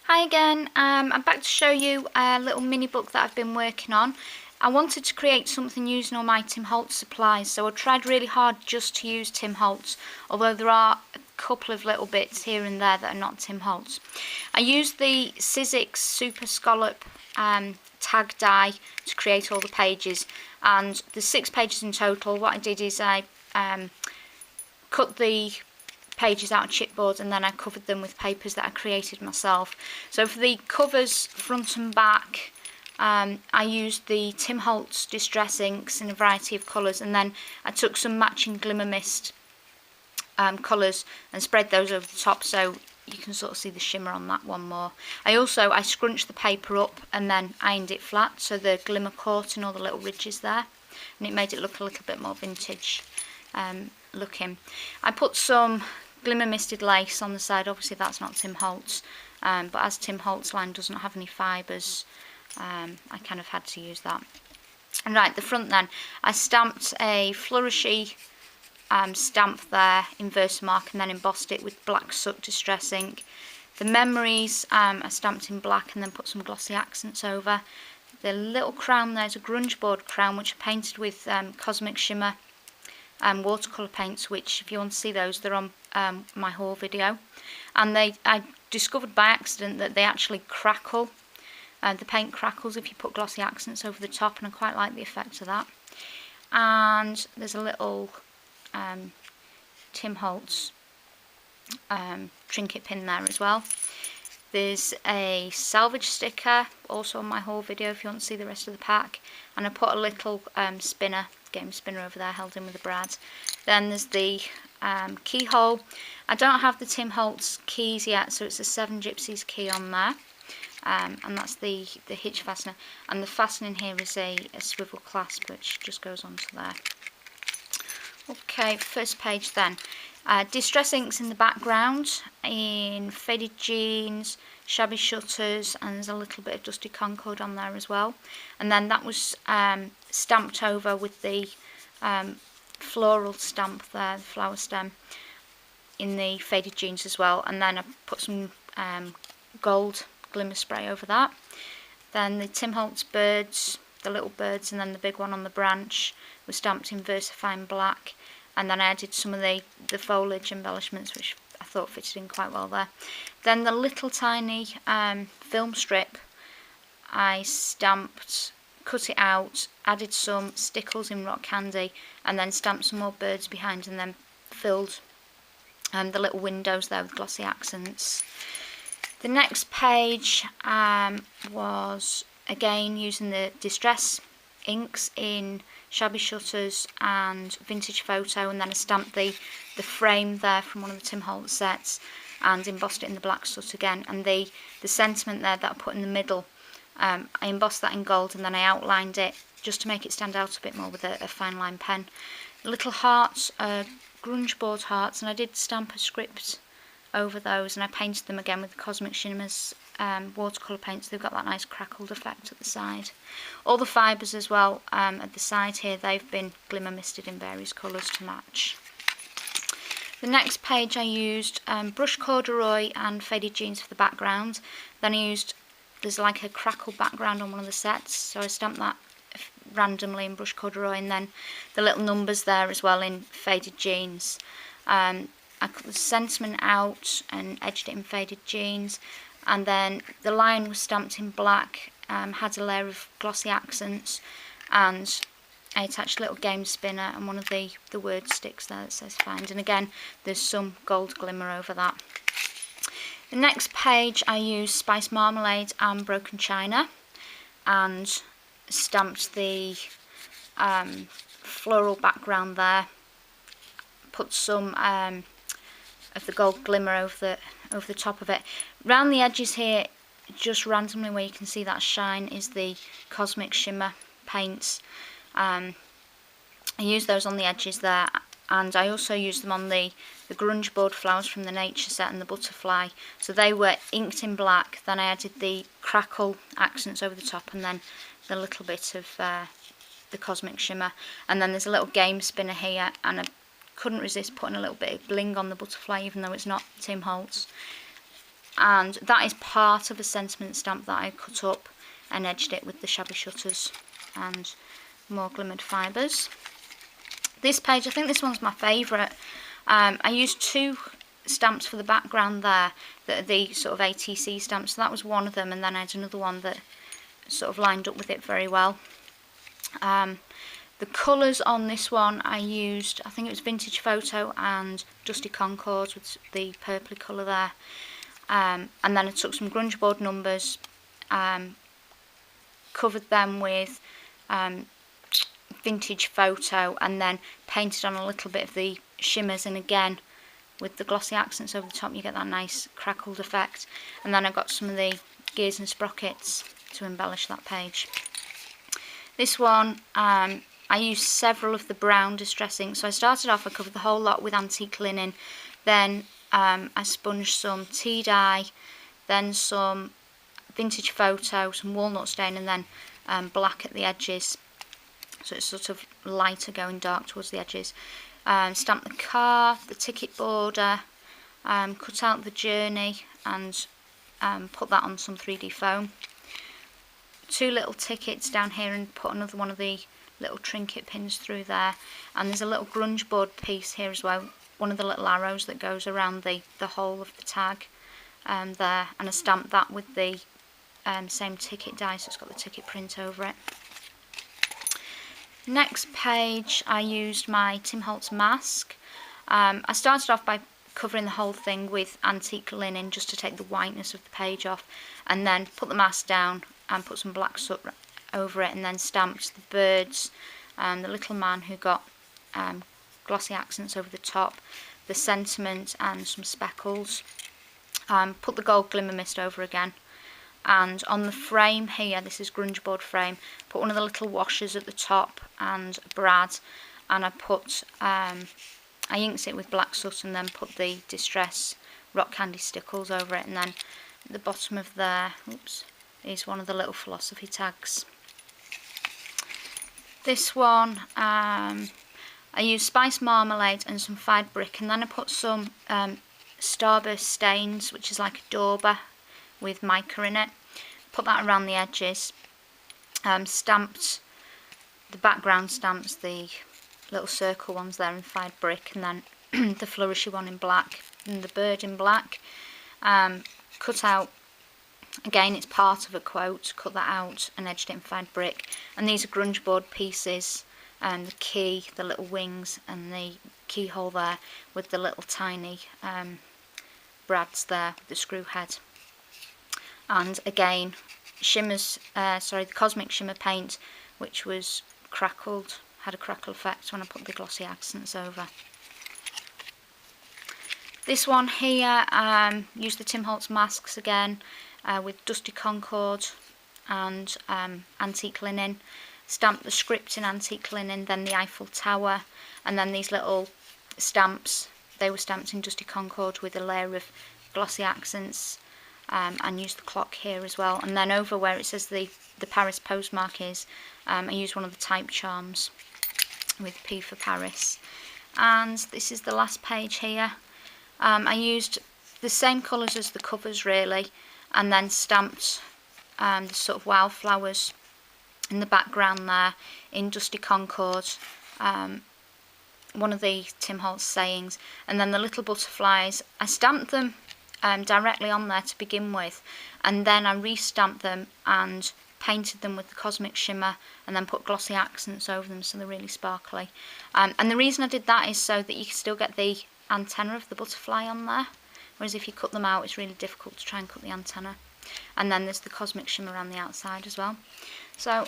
Hi again, I'm back to show you a little mini book that I've been working on. I wanted to create something using all my Tim Holtz supplies, so I tried really hard just to use Tim Holtz, although there are a couple of little bits here and there that are not Tim Holtz. I used the Sizzix Super Scallop tag die to create all the pages, and there's 6 pages in total. What I did is I cut the pages out of chipboard and then I covered them with papers that I created myself. So for the covers front and back, I used the Tim Holtz Distress inks in a variety of colours, and then I took some matching Glimmer Mist colours and spread those over the top so you can sort of see the shimmer on that one more. I scrunched the paper up and then ironed it flat so the glimmer caught in all the little ridges there, and it made it look a little bit more vintage looking. I put some Glimmer Misted lace on the side. Obviously that's not Tim Holtz, but as Tim Holtz line doesn't have any fibres, I kind of had to use that. And right, the front then, I stamped a flourishy stamp there in Versamark and then embossed it with black soot distress ink. The memories I stamped in black and then put some glossy accents over. The little crown there's a grunge board crown which I painted with Cosmic Shimmer watercolour paints, which if you want to see those, they're on my haul video. And I discovered by accident that they actually crackle. The paint crackles if you put glossy accents over the top, and I quite like the effect of that. And there's a little Tim Holtz trinket pin there as well. There's a salvage sticker also on my haul video if you want to see the rest of the pack, and I put a little game spinner over there held in with a brad. Then there's the keyhole. I don't have the Tim Holtz keys yet, so it's a 7 Gypsies key on there, and that's the hitch fastener, and the fastening here is a swivel clasp which just goes onto there. Okay, first page then. Distress inks in the background in Faded Jeans, Shabby Shutters, and there's a little bit of Dusty Concord on there as well. And then that was stamped over with the floral stamp there, the flower stem, in the Faded Jeans as well. And then I put some gold glimmer spray over that. Then the Tim Holtz birds, the little birds, and then the big one on the branch was stamped in VersaFine black. And then I added some of the foliage embellishments, which I thought fitted in quite well there. Then the little tiny film strip I stamped, cut it out, added some stickles in rock candy, and then stamped some more birds behind, and then filled the little windows there with glossy accents. The next page was again using the Distress inks in Shabby Shutters and Vintage Photo, and then I stamped the frame there from one of the Tim Holtz sets and embossed it in the black soot again. And the sentiment there that I put in the middle, I embossed that in gold and then I outlined it just to make it stand out a bit more with a fine line pen. Little hearts, grunge board hearts, and I did stamp a script over those, and I painted them again with the Cosmic Shimmers watercolour paints. They've got that nice crackled effect at the side. All the fibres as well at the side here, they've been glimmer misted in various colours to match. The next page I used brush corduroy and Faded Jeans for the background. Then there's like a crackle background on one of the sets, so I stamped that randomly in brush corduroy, and then the little numbers there as well in Faded Jeans. I cut the sentiment out and edged it in Faded Jeans, and then the line was stamped in black, had a layer of glossy accents, and I attached a little game spinner and one of the word sticks there that says find, and again there's some gold glimmer over that. The next page I used Spice Marmalade and Broken China and stamped the floral background there, put some of the gold glimmer over the top of it. Round the edges here, just randomly where you can see that shine, is the Cosmic Shimmer paints. I used those on the edges there, and I also used them on the grunge board flowers from the nature set and the butterfly. So they were inked in black, then I added the crackle accents over the top, and then the little bit of the Cosmic Shimmer. And then there's a little game spinner here, and I couldn't resist putting a little bit of bling on the butterfly, even though it's not Tim Holtz. and that is part of a sentiment stamp that I cut up and edged it with the shabby shutters and more glimmered fibres. This page, I think this one's my favourite. I used 2 stamps for the background there that are the sort of ATC stamps, so that was one of them, and then I had another one that sort of lined up with it very well. The colours on this one I used, I think it was Vintage Photo and Dusty Concord with the purpley colour there. And then I took some grunge board numbers, covered them with Vintage Photo, and then painted on a little bit of the shimmers, and again with the glossy accents over the top you get that nice crackled effect. And then I got some of the gears and sprockets to embellish that page. This one, I used several of the brown distress ink. So I started off, I covered the whole lot with antique linen, then I sponged some tea dye, then some Vintage Photo, some walnut stain, and then black at the edges, so it's sort of lighter going dark towards the edges. Stamped the car, the ticket border, cut out the journey, and put that on some 3D foam. 2 little tickets down here, and put another one of the little trinket pins through there. And there's a little grunge board piece here as well, one of the little arrows that goes around the whole of the tag there, and I stamped that with the same ticket die, so it's got the ticket print over it. Next page I used my Tim Holtz mask. I started off by covering the whole thing with antique linen just to take the whiteness of the page off, and then put the mask down and put some black soot over it, and then stamped the birds, the little man who got glossy accents over the top, the sentiment and some speckles. Put the gold glimmer mist over again, and on the frame here, this is grunge board frame, put one of the little washers at the top and a brad, and I put I inked it with black soot and then put the distress rock candy stickles over it, and then at the bottom of there, oops, is one of the little philosophy tags. This one I used spice marmalade and some fired brick, and then I put some starburst stains, which is like a dauber with mica in it. Put that around the edges. Stamped the background stamps, the little circle ones there in fired brick, and then the flourishy one in black and the bird in black. Cut out, again it's part of a quote, cut that out and edged it in fired brick. And these are grunge board pieces, and the key, the little wings and the keyhole there with the little tiny brads there with the screw head. And again, shimmers, the cosmic shimmer paint, which was crackled, had a crackle effect when I put the glossy accents over. This one here, used the Tim Holtz masks again, with Dusty Concord and antique linen. Stamped the script in antique linen, then the Eiffel Tower, and then these little stamps, they were stamped in Dusty Concord with a layer of glossy accents, and used the clock here as well. And then over where it says the Paris postmark is, I used one of the type charms with P for Paris. And this is the last page here. I used the same colours as the covers really, and then stamped the sort of wildflowers in the background there in Dusty Concord, one of the Tim Holtz sayings, and then the little butterflies, I stamped them directly on there to begin with, and then I re-stamped them and painted them with the cosmic shimmer, and then put glossy accents over them so they're really sparkly. And the reason I did that is so that you can still get the antenna of the butterfly on there, whereas if you cut them out it's really difficult to try and cut the antenna. And then there's the cosmic shimmer around the outside as well. So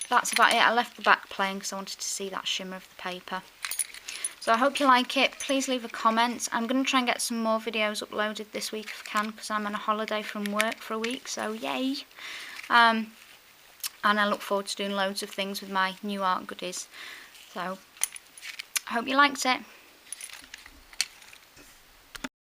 that's about it. I left the back plain because I wanted to see that shimmer of the paper. So I hope you like it. Please leave a comment. I'm going to try and get some more videos uploaded this week if I can, because I'm on a holiday from work for a week, so yay. And I look forward to doing loads of things with my new art goodies. So I hope you liked it.